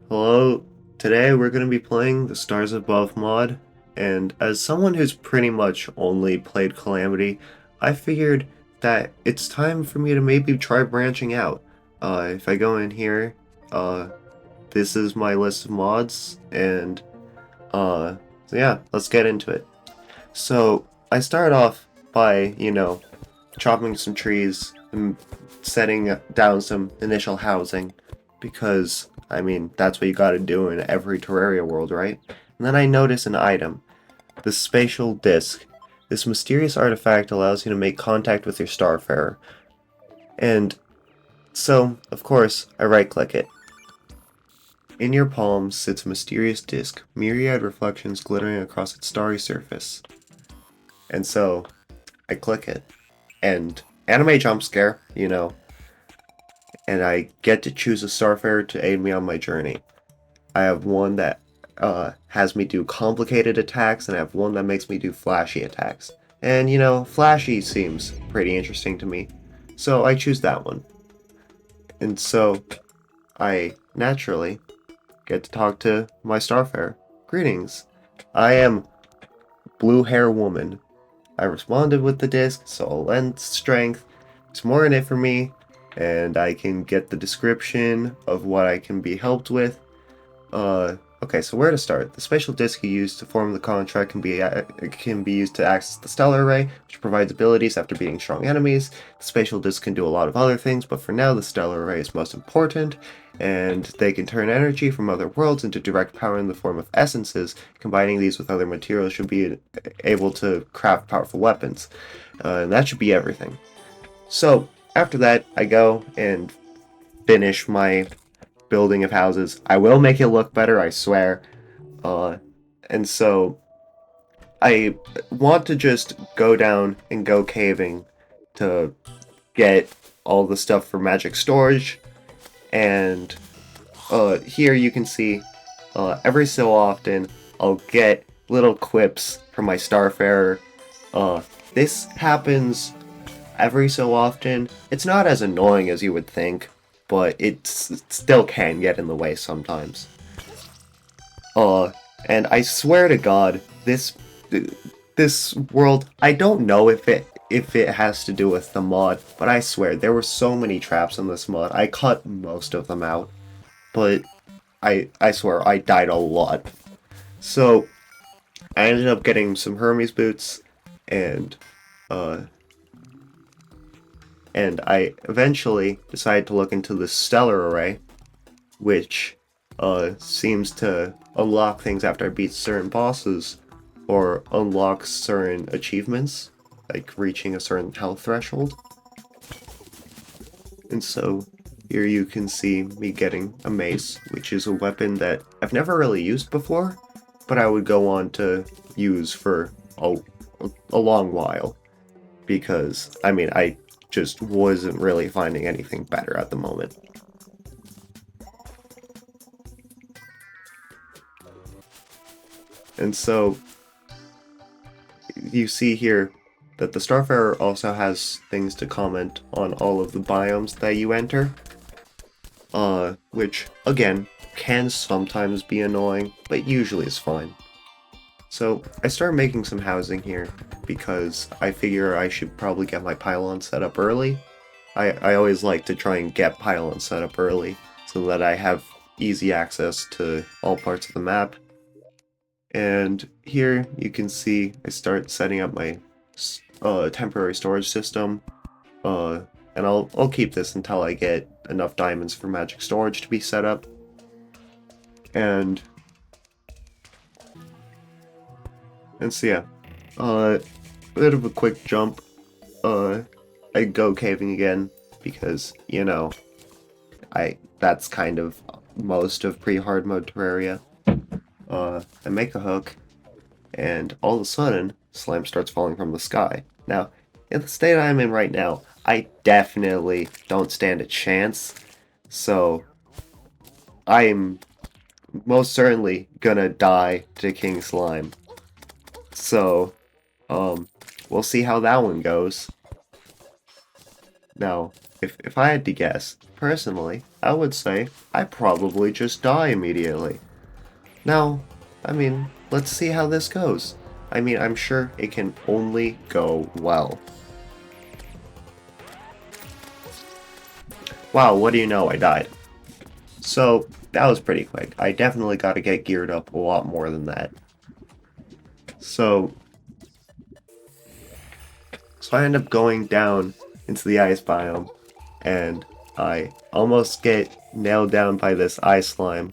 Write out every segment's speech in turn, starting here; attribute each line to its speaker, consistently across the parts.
Speaker 1: Hello, today we're going to be playing the Stars Above mod, and as someone who's pretty much only played Calamity, I figured that it's time for me to maybe try branching out. If I go in here, uh, this is my list of mods, and so yeah, let's get into it. So, I start off by, chopping some trees and setting down some initial housing because, I mean, that's what you gotta do in every Terraria world, right? And then I notice an item, the spatial disc. This mysterious artifact allows you to make contact with your starfarer. And so, of course, I right-click it. In your palm sits a mysterious disc, myriad reflections glittering across its starry surface. And so, I click it. And anime jump scare, and I get to choose a starfarer to aid me on my journey. I have one that has me do complicated attacks, and I have one that makes me do flashy attacks. And, flashy seems pretty interesting to me, so I choose that one. And so, I naturally get to talk to my starfarer. Greetings. I am Blue Hair Woman. I responded with the disc, so length, strength, it's more in it for me, and I can get the description of what I can be helped with. Okay, so where to start? The spatial disc you use to form the contract can be used to access the stellar array, which provides abilities after beating strong enemies. The spatial disc can do a lot of other things, but for now the stellar array is most important, and they can turn energy from other worlds into direct power in the form of essences. Combining these with other materials should be able to craft powerful weapons, and that should be everything. So after that, I go and finish my building of houses. I will make it look better, I swear. And so I want to just go down and go caving to get all the stuff for magic storage. And here you can see every so often I'll get little quips from my starfarer. This happens every so often. It's not as annoying as you would think, but it still can get in the way sometimes. And I swear to God, this world, I don't know if it has to do with the mod, but I swear there were so many traps in this mod. I cut most of them out, but I swear I died a lot. So I ended up getting some Hermes boots, and I eventually decided to look into the stellar array, which seems to unlock things after I beat certain bosses, or unlock certain achievements, like reaching a certain health threshold. And so here you can see me getting a mace, which is a weapon that I've never really used before, but I would go on to use for a long while, because, I mean, I just wasn't really finding anything better at the moment. And so you see here that the Starfarer also has things to comment on all of the biomes that you enter, which, again, can sometimes be annoying, but usually is fine. So I started making some housing here because I figure I should probably get my pylon set up early. I always like to try and get pylons set up early so that I have easy access to all parts of the map. And here you can see I start setting up my temporary storage system, and I'll keep this until I get enough diamonds for magic storage to be set up. And so yeah, a bit of a quick jump. I go caving again because, that's kind of most of pre-hard mode Terraria. I make a hook, and all of a sudden, slime starts falling from the sky. Now, in the state I'm in right now, I definitely don't stand a chance, so I'm most certainly gonna die to King Slime. So, we'll see how that one goes. Now, if I had to guess, personally, I would say I probably just die immediately. Now, I mean, let's see how this goes. I mean, I'm sure it can only go well. Wow, what do you know? I died. So, that was pretty quick. I definitely got to get geared up a lot more than that. So I end up going down into the ice biome, and I almost get nailed down by this ice slime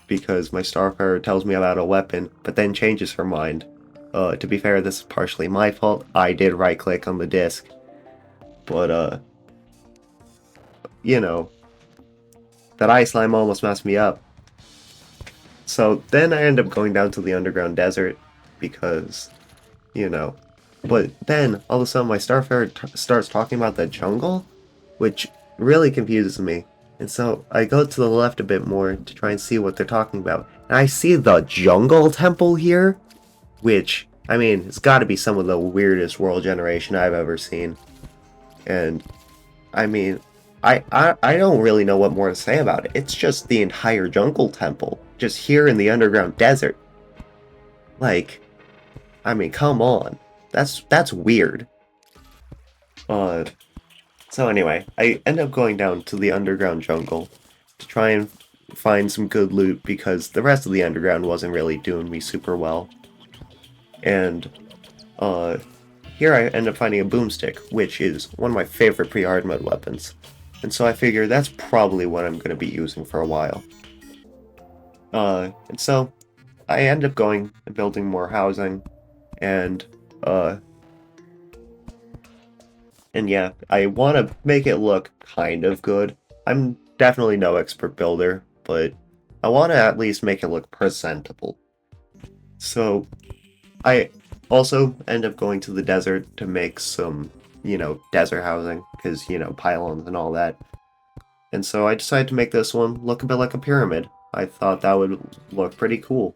Speaker 1: because my Starfarer tells me about a weapon, but then changes her mind. To be fair, this is partially my fault. I did right-click on the disc, but you know, that ice slime almost messed me up. So then I end up going down to the underground desert because, you know, but then all of a sudden my Starfarer starts talking about the jungle, which really confuses me. And so I go to the left a bit more to try and see what they're talking about. And I see the jungle temple here, which, I mean, it's got to be some of the weirdest world generation I've ever seen. And, I mean, I don't really know what more to say about it. It's just the entire jungle temple, just here in the underground desert. Like, I mean, come on. That's weird. So anyway, I end up going down to the underground jungle to try and find some good loot because the rest of the underground wasn't really doing me super well. And here I end up finding a boomstick, which is one of my favorite pre-hard mode weapons. And so I figure that's probably what I'm going to be using for a while. And so I end up going and building more housing, and yeah, I want to make it look kind of good. I'm definitely no expert builder, but I want to at least make it look presentable. So I also end up going to the desert to make some, desert housing, because, pylons and all that. And so I decided to make this one look a bit like a pyramid. I thought that would look pretty cool.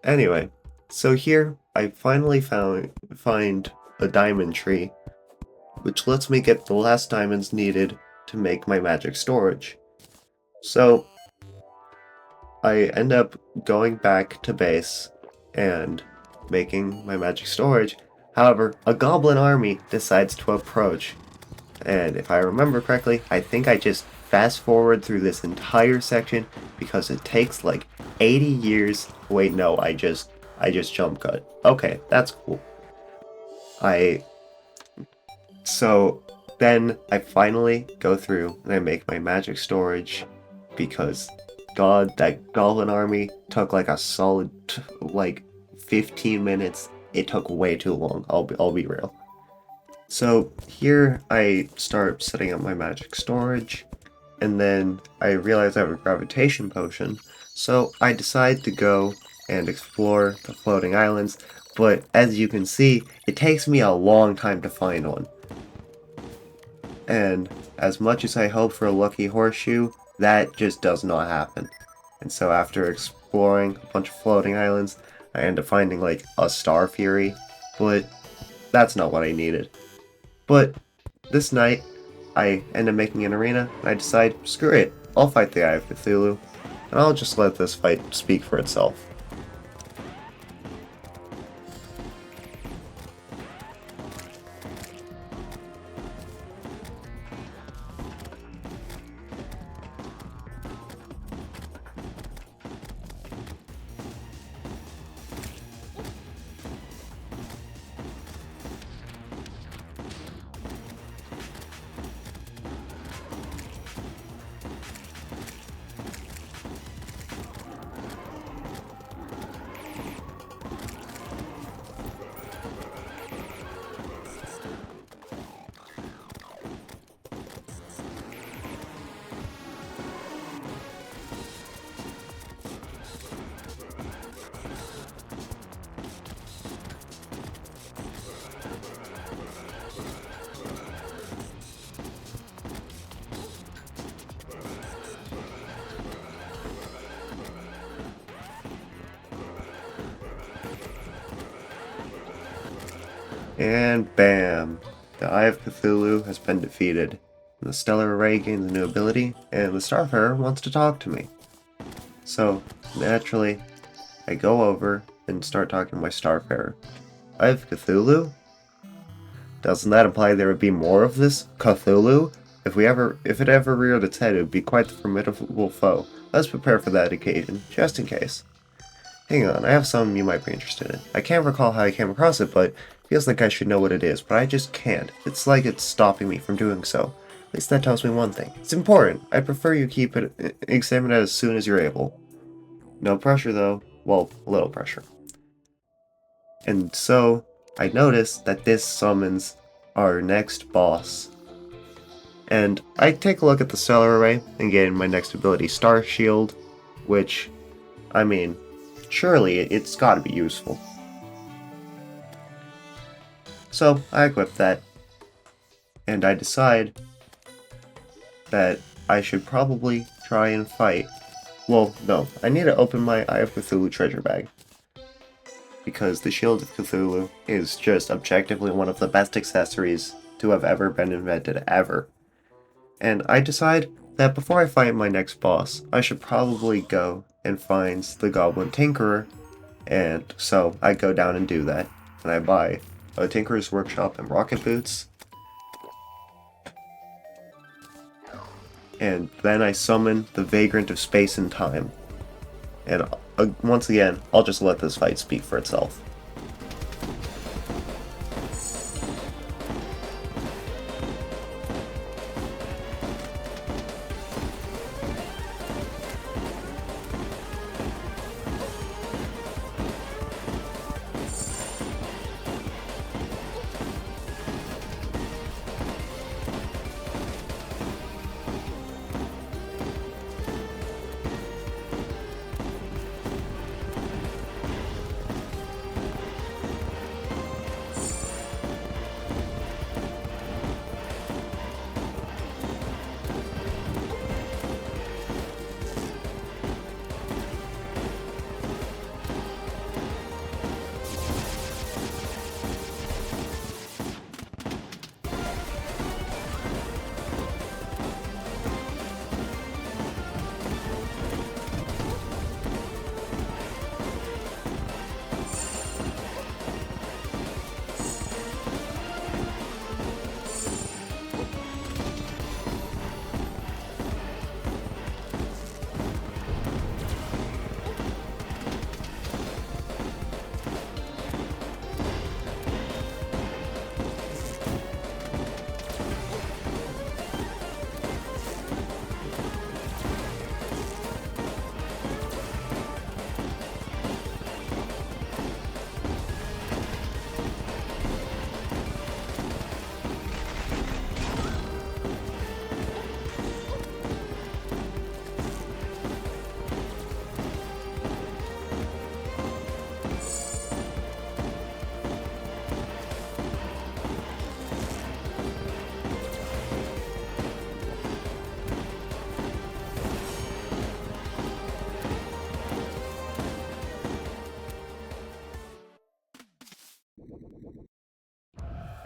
Speaker 1: Anyway, so here I finally find a diamond tree, which lets me get the last diamonds needed to make my magic storage. So I end up going back to base and making my magic storage. However, a goblin army decides to approach, and if I remember correctly, I think I just fast forward through this entire section because it takes like 80 years. Wait, no, I just jump cut. Okay, that's cool. So then I finally go through and I make my magic storage because God, that goblin army took like a solid 15 minutes. It took way too long. I'll be real. So here I start setting up my magic storage, and then I realize I have a gravitation potion, so I decide to go and explore the floating islands, but as you can see, it takes me a long time to find one. And as much as I hope for a lucky horseshoe, that just does not happen. And so after exploring a bunch of floating islands, I end up finding like a Star Fury, but that's not what I needed. But this night, I end up making an arena, and I decide, screw it, I'll fight the Eye of Cthulu, and I'll just let this fight speak for itself. And bam! The Eye of Cthulu has been defeated. The Stellar Array gains a new ability, and the Starfarer wants to talk to me. So, naturally, I go over and start talking to my Starfarer. Eye of Cthulhu? Doesn't that imply there would be more of this Cthulhu? If it ever reared its head, it would be quite the formidable foe. Let's prepare for that occasion, just in case. Hang on, I have something you might be interested in. I can't recall how I came across it, but it feels like I should know what it is, but I just can't. It's like it's stopping me from doing so. At least that tells me one thing. It's important. I'd prefer you keep it examine it as soon as you're able. No pressure, though. Well, a little pressure. And so, I notice that this summons our next boss. And I take a look at the Stellar Array and gain my next ability, Star Shield, which, I mean, surely it's gotta be useful. So, I equip that, and I decide that I should probably try and fight. Well, no, I need to open my Eye of Cthulhu treasure bag. Because the Shield of Cthulhu is just objectively one of the best accessories to have ever been invented, ever. And I decide that before I fight my next boss, I should probably go and find the Goblin Tinkerer, and so I go down and do that. And I buy a Tinkerer's Workshop and rocket boots, and then I summon the Vagrant of Space and Time. And once again, I'll just let this fight speak for itself.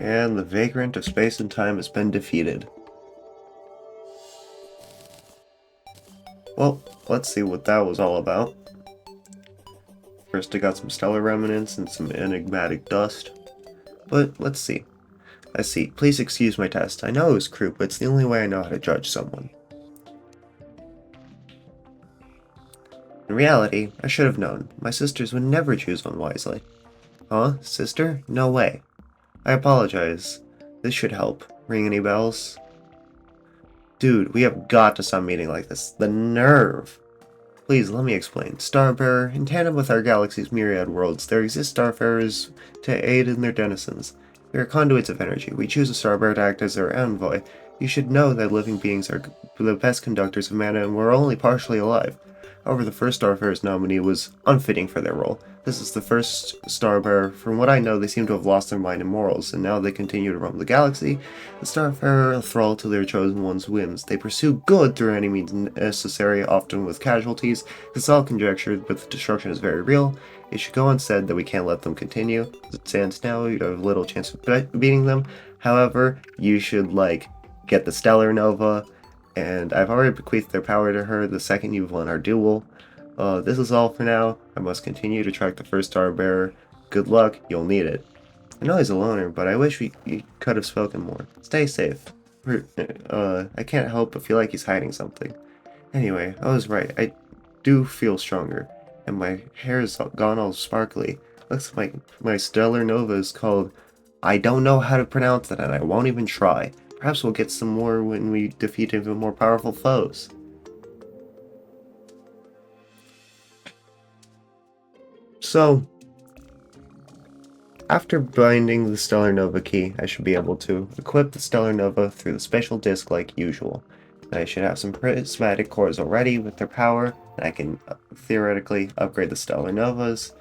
Speaker 1: And the Vagrant of Space and Time has been defeated. Well, let's see what that was all about. First I got some stellar remnants and some enigmatic dust. But let's see. I see. Please excuse my test. I know it was crude, but it's the only way I know how to judge someone. In reality, I should have known. My sisters would never choose one wisely. Huh? Sister? No way. I apologize. This should help. Ring any bells? Dude, we have got to stop meeting like this. The nerve! Please, let me explain. Starbearer, in tandem with our galaxy's myriad worlds, there exist starfarers to aid in their denizens. We are conduits of energy. We choose a starbearer to act as our envoy. You should know that living beings are the best conductors of mana, and we're only partially alive. However, the first Starfarer's nominee was unfitting for their role. This is the first Starbearer. From what I know, they seem to have lost their mind and morals, and now they continue to roam the galaxy. The Starfarer are thrall to their chosen one's whims. They pursue good through any means necessary, often with casualties. It's all conjecture, but the destruction is very real, it should go unsaid that we can't let them continue. As it stands now, you have little chance of beating them. However, you should, like, get the Stellar Nova, and I've already bequeathed their power to her the second you've won our duel. This is all for now. I must continue to track the first Star Bearer. Good luck, you'll need it. I know he's a loner, but I wish you could have spoken more. Stay safe. I can't help but feel like he's hiding something. Anyway, I was right. I do feel stronger, and my hair is gone all sparkly. Looks like my Stellar Nova is called... I don't know how to pronounce it, and I won't even try. Perhaps we'll get some more when we defeat even more powerful foes. So, after binding the Stellar Nova key, I should be able to equip the Stellar Nova through the spatial disc like usual. And I should have some prismatic cores already with their power, and I can theoretically upgrade the Stellar Novas,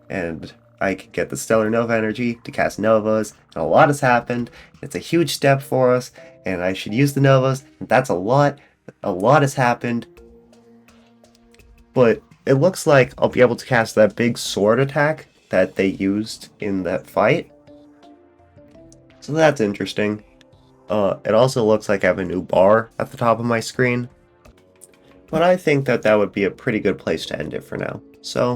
Speaker 1: and I can get the Stellar Nova energy to cast Novas, and a lot has happened. It's a huge step for us, and I should use the Novas, and that's a lot. A lot has happened. But it looks like I'll be able to cast that big sword attack that they used in that fight. So that's interesting. It also looks like I have a new bar at the top of my screen. But I think that would be a pretty good place to end it for now. So,